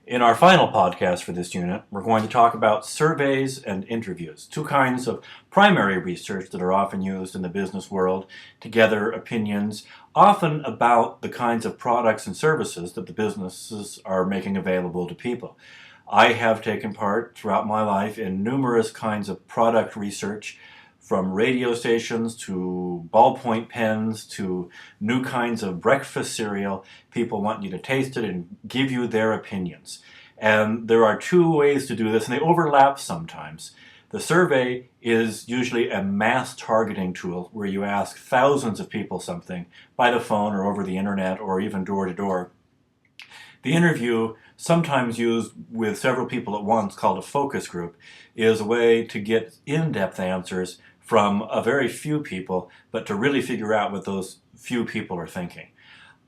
In our final podcast for this unit, we're going to talk about surveys and interviews, two kinds of primary research that are often used in the business world to gather opinions, often about the kinds of products and services that the businesses are making available to people. I have taken part throughout my life in numerous kinds of product research, from radio stations to ballpoint pens to new kinds of breakfast cereal. People want you to taste it and give you their opinions. And there are two ways to do this, and they overlap sometimes. The survey is usually a mass targeting tool where you ask thousands of people something by the phone or over the internet or even door to door. The interview, sometimes used with several people at once, called a focus group, is a way to get in-depth answers from a very few people, but to really figure out what those few people are thinking.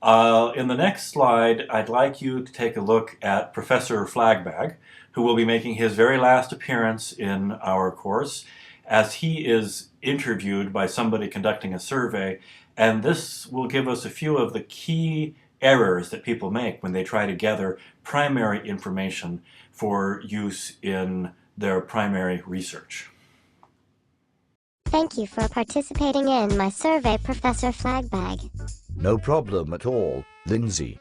In the next slide, I'd like you to take a look at Professor Flagbag, who will be making his very last appearance in our course, as he is interviewed by somebody conducting a survey, and this will give us a few of the key errors that people make when they try to gather primary information for use in their primary research. Thank you for participating in my survey, Professor Flagbag. No problem at all, Lindsay.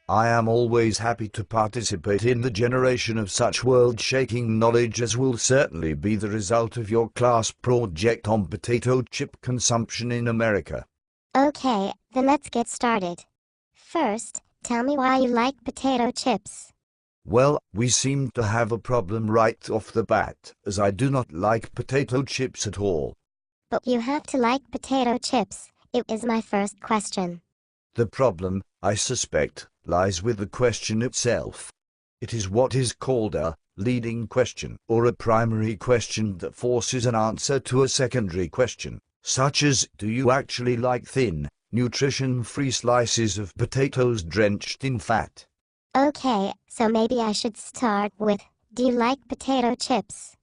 I am always happy to participate in the generation of such world-shaking knowledge as will certainly be the result of your class project on potato chip consumption in America. Okay, then let's get started. First, tell me why you like potato chips. Well, we seem to have a problem right off the bat, as I do not like potato chips at all. But you have to like potato chips. It is my first question. The problem, I suspect, lies with the question itself. It is what is called a leading question, or a primary question that forces an answer to a secondary question, such as, do you actually like thin, nutrition-free slices of potatoes drenched in fat? Okay, so maybe I should start with, do you like potato chips?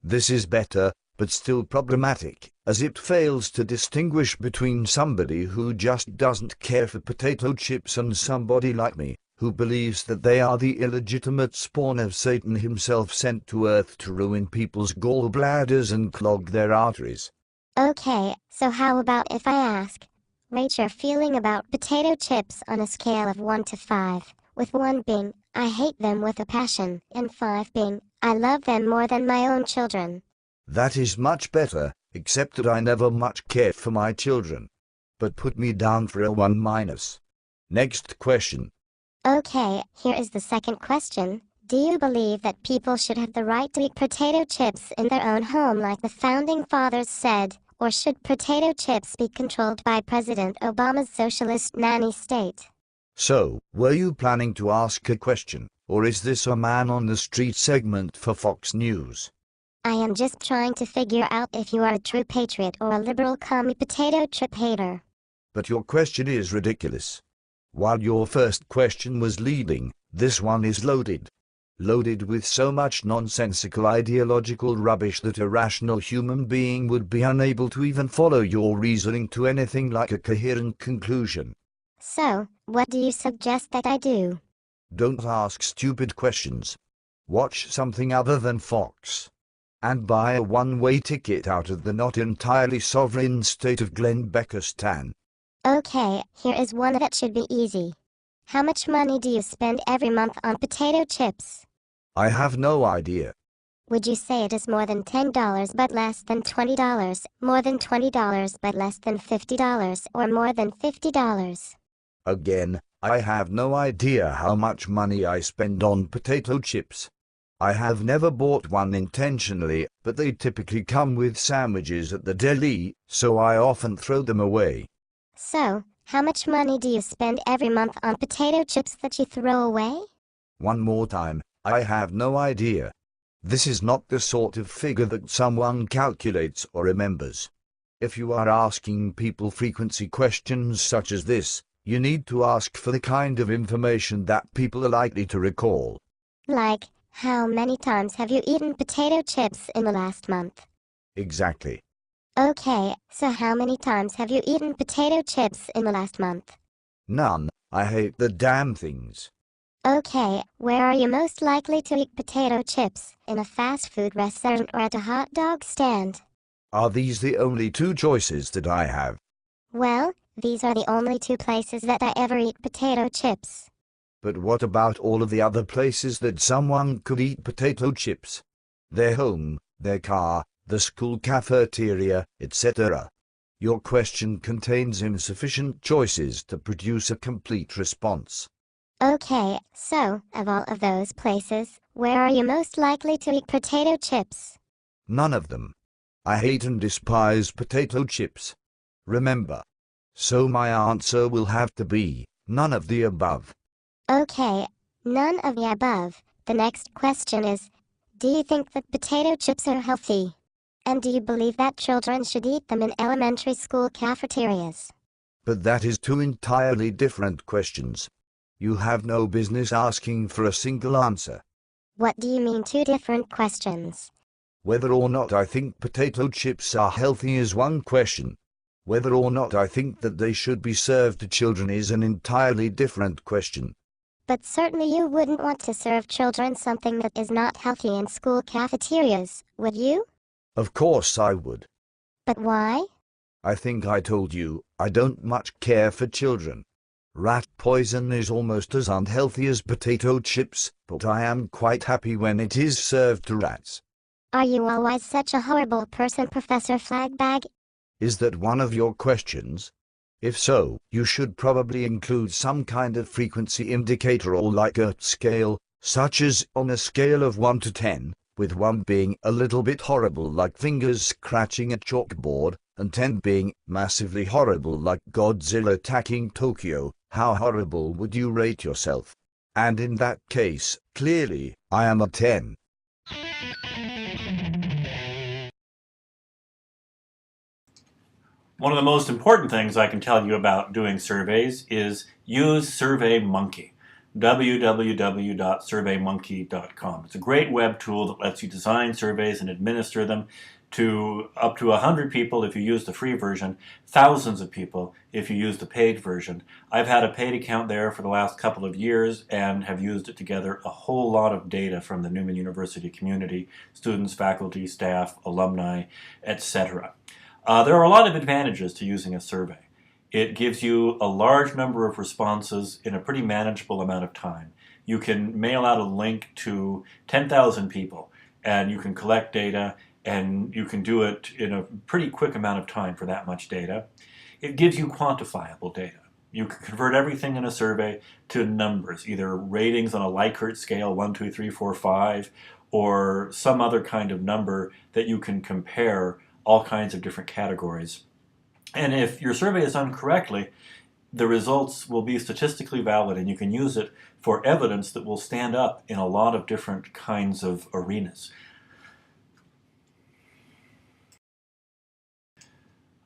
This is better, but still problematic, as it fails to distinguish between somebody who just doesn't care for potato chips and somebody like me, who believes that they are the illegitimate spawn of Satan himself sent to earth to ruin people's gallbladders and clog their arteries. Okay, so how about if I ask, rate your feeling about potato chips on a scale of 1 to 5, with 1 being, I hate them with a passion, and 5 being, I love them more than my own children. That is much better, except that I never much care for my children. But put me down for a 1-. Next question. Okay, here is the second question. Do you believe that people should have the right to eat potato chips in their own home like the Founding Fathers said, or should potato chips be controlled by President Obama's socialist nanny state? So, were you planning to ask a question, or is this a man on the street segment for Fox News? I am just trying to figure out if you are a true patriot or a liberal commie potato chip hater. But your question is ridiculous. While your first question was leading, this one is loaded. Loaded with so much nonsensical ideological rubbish that a rational human being would be unable to even follow your reasoning to anything like a coherent conclusion. So, what do you suggest that I do? Don't ask stupid questions. Watch something other than Fox. And buy a one-way ticket out of the not entirely sovereign state of Glenbeckistan. Okay, here is one that should be easy. How much money do you spend every month on potato chips? I have no idea. Would you say it is more than $10 but less than $20, more than $20 but less than $50, or more than $50? Again, I have no idea how much money I spend on potato chips. I have never bought one intentionally, but they typically come with sandwiches at the deli, so I often throw them away. So, how much money do you spend every month on potato chips that you throw away? One more time, I have no idea. This is not the sort of figure that someone calculates or remembers. If you are asking people frequency questions such as this, you need to ask for the kind of information that people are likely to recall. Like, how many times have you eaten potato chips in the last month? Exactly. Okay, so how many times have you eaten potato chips in the last month? None. I hate the damn things. Okay, where are you most likely to eat potato chips? In a fast food restaurant or at a hot dog stand? Are these the only two choices that I have? Well, these are the only two places that I ever eat potato chips. But what about all of the other places that someone could eat potato chips? Their home, their car, the school cafeteria, etc. Your question contains insufficient choices to produce a complete response. Okay, so, of all of those places, where are you most likely to eat potato chips? None of them. I hate and despise potato chips. Remember. So my answer will have to be none of the above. Okay, none of the above. The next question is, do you think that potato chips are healthy? And do you believe that children should eat them in elementary school cafeterias? But that is two entirely different questions. You have no business asking for a single answer. What do you mean two different questions? Whether or not I think potato chips are healthy is one question. Whether or not I think that they should be served to children is an entirely different question. But certainly you wouldn't want to serve children something that is not healthy in school cafeterias, would you? Of course I would. But why? I think I told you, I don't much care for children. Rat poison is almost as unhealthy as potato chips, but I am quite happy when it is served to rats. Are you always such a horrible person, Professor Flagbag? Is that one of your questions? If so, you should probably include some kind of frequency indicator or like a scale, such as on a scale of 1 to 10, with 1 being a little bit horrible like fingers scratching a chalkboard, and 10 being massively horrible like Godzilla attacking Tokyo. How horrible would you rate yourself? And in that case, clearly, I am a 10. One of the most important things I can tell you about doing surveys is use SurveyMonkey. www.surveymonkey.com. It's a great web tool that lets you design surveys and administer them to up to 100 people if you use the free version, thousands of people if you use the paid version. I've had a paid account there for the last couple of years and have used it to gather a whole lot of data from the Newman University community, students, faculty, staff, alumni, etc. There are a lot of advantages to using a survey. It gives you a large number of responses in a pretty manageable amount of time. You can mail out a link to 10,000 people and you can collect data and you can do it in a pretty quick amount of time for that much data. It gives you quantifiable data. You can convert everything in a survey to numbers, either ratings on a Likert scale, 1, 2, 3, 4, 5, or some other kind of number that you can compare all kinds of different categories. And if your survey is done correctly, the results will be statistically valid and you can use it for evidence that will stand up in a lot of different kinds of arenas.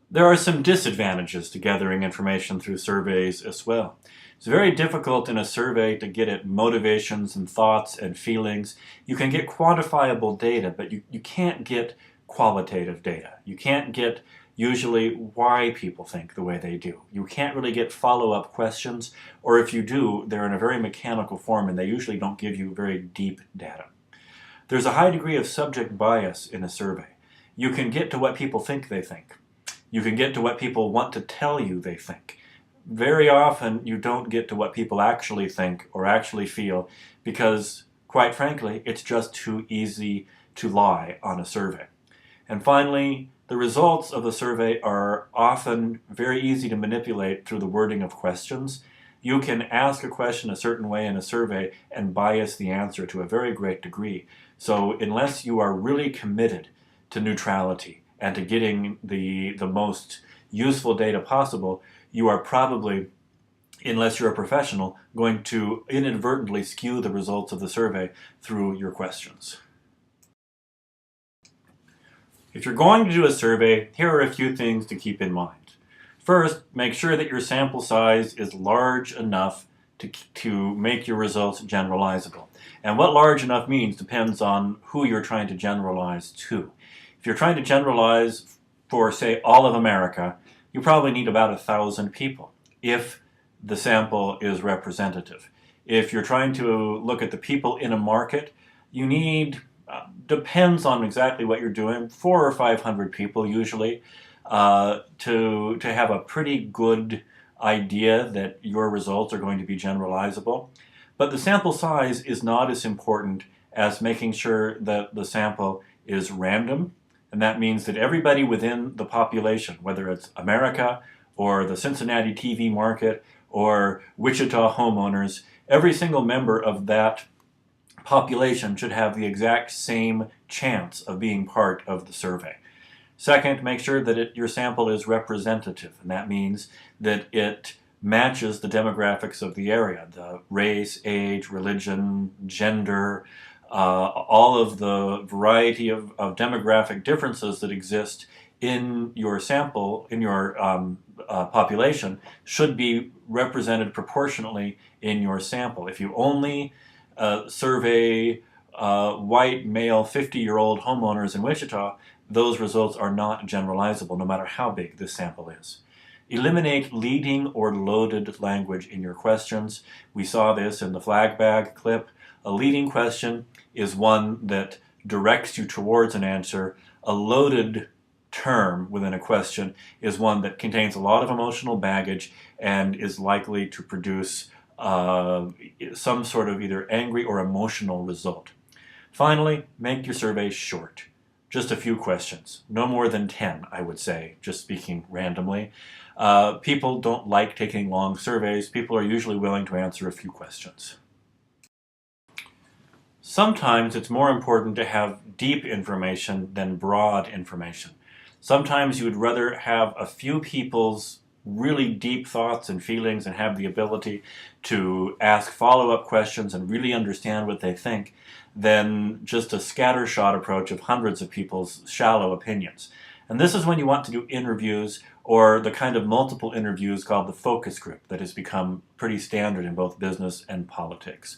There are some disadvantages to gathering information through surveys as well. It's very difficult in a survey to get at motivations and thoughts and feelings. You can get quantifiable data, but you can't get qualitative data. You can't get usually why people think the way they do. You can't really get follow-up questions, or if you do, they're in a very mechanical form and they usually don't give you very deep data. There's a high degree of subject bias in a survey. You can get to what people think they think. You can get to what people want to tell you they think. Very often you don't get to what people actually think or actually feel because, quite frankly, it's just too easy to lie on a survey. And finally, the results of the survey are often very easy to manipulate through the wording of questions. You can ask a question a certain way in a survey and bias the answer to a very great degree. So unless you are really committed to neutrality and to getting the most useful data possible, you are probably, unless you're a professional, going to inadvertently skew the results of the survey through your questions. If you're going to do a survey, here are a few things to keep in mind. First, make sure that your sample size is large enough to make your results generalizable. And what large enough means depends on who you're trying to generalize to. If you're trying to generalize for, say, all of America, you probably need about 1,000 people if the sample is representative. If you're trying to look at the people in a market, you need, depends on exactly what you're doing, 400 or 500 people usually, to have a pretty good idea that your results are going to be generalizable. But the sample size is not as important as making sure that the sample is random, and that means that everybody within the population, whether it's America or the Cincinnati TV market or Wichita homeowners, every single member of that population should have the exact same chance of being part of the survey. Second, make sure that your sample is representative, and that means that it matches the demographics of the area, the race, age, religion, gender, all of the variety of demographic differences that exist in your sample, in your population, should be represented proportionately in your sample. If you only survey white, male, 50-year-old homeowners in Wichita, those results are not generalizable, no matter how big this sample is. Eliminate leading or loaded language in your questions. We saw this in the flag bag clip. A leading question is one that directs you towards an answer. A loaded term within a question is one that contains a lot of emotional baggage and is likely to produce some sort of either angry or emotional result. Finally, make your survey short. Just a few questions. No more than 10, I would say, just speaking randomly. People don't like taking long surveys. People are usually willing to answer a few questions. Sometimes it's more important to have deep information than broad information. Sometimes you would rather have a few people's really deep thoughts and feelings and have the ability to ask follow-up questions and really understand what they think than just a scattershot approach of hundreds of people's shallow opinions. And this is when you want to do interviews or the kind of multiple interviews called the focus group that has become pretty standard in both business and politics.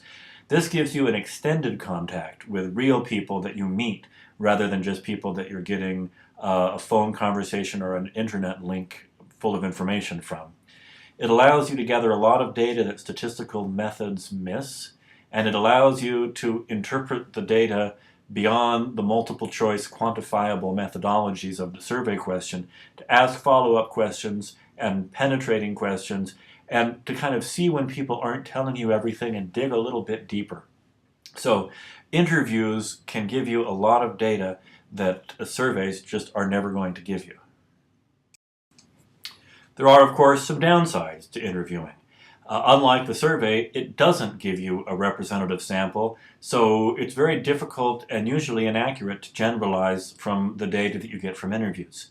This gives you an extended contact with real people that you meet rather than just people that you're getting a phone conversation or an internet link full of information from. It allows you to gather a lot of data that statistical methods miss, and it allows you to interpret the data beyond the multiple choice quantifiable methodologies of the survey question, to ask follow-up questions and penetrating questions, and to kind of see when people aren't telling you everything and dig a little bit deeper. So interviews can give you a lot of data that surveys just are never going to give you. There are, of course, some downsides to interviewing. Unlike the survey, it doesn't give you a representative sample, so it's very difficult and usually inaccurate to generalize from the data that you get from interviews.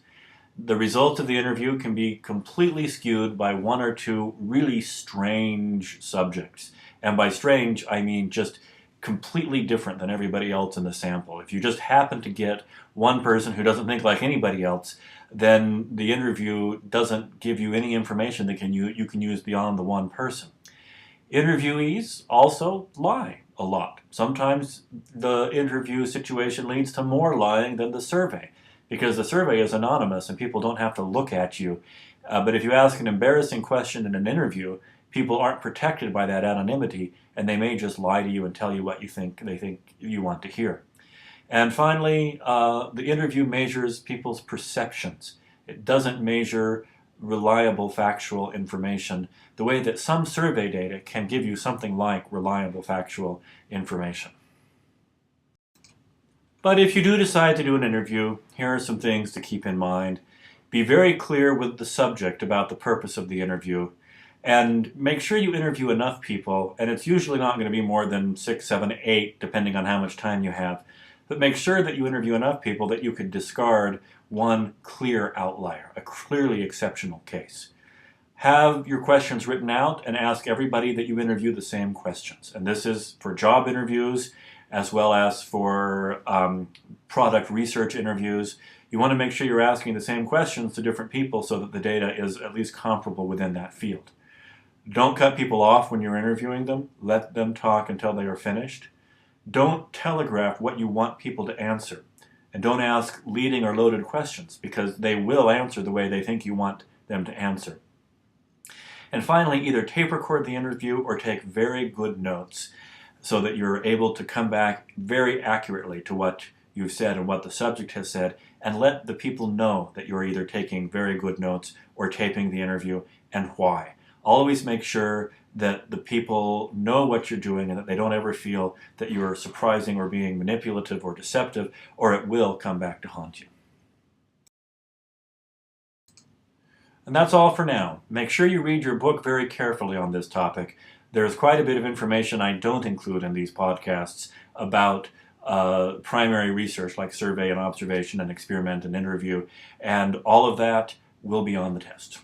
The results of the interview can be completely skewed by one or two really strange subjects. And by strange, I mean just completely different than everybody else in the sample. If you just happen to get one person who doesn't think like anybody else, then the interview doesn't give you any information that you can use beyond the one person. Interviewees also lie a lot. Sometimes the interview situation leads to more lying than the survey, because the survey is anonymous and people don't have to look at you. But if you ask an embarrassing question in an interview, people aren't protected by that anonymity, and they may just lie to you and tell you what they think you want to hear. And finally, the interview measures people's perceptions. It doesn't measure reliable factual information the way that some survey data can give you something like reliable factual information. But if you do decide to do an interview, here are some things to keep in mind. Be very clear with the subject about the purpose of the interview, and make sure you interview enough people, and it's usually not going to be more than 6, 7, 8, depending on how much time you have. But make sure that you interview enough people that you could discard one clear outlier, a clearly exceptional case. Have your questions written out and ask everybody that you interview the same questions. And this is for job interviews as well as for product research interviews. You want to make sure you're asking the same questions to different people so that the data is at least comparable within that field. Don't cut people off when you're interviewing them. Let them talk until they are finished. Don't telegraph what you want people to answer. And don't ask leading or loaded questions, because they will answer the way they think you want them to answer. And finally, either tape record the interview or take very good notes so that you're able to come back very accurately to what you've said and what the subject has said, and let the people know that you're either taking very good notes or taping the interview and why. Always make sure that the people know what you're doing and that they don't ever feel that you're surprising or being manipulative or deceptive, or it will come back to haunt you. And that's all for now. Make sure you read your book very carefully on this topic. There's quite a bit of information I don't include in these podcasts about primary research like survey and observation and experiment and interview, and all of that will be on the test.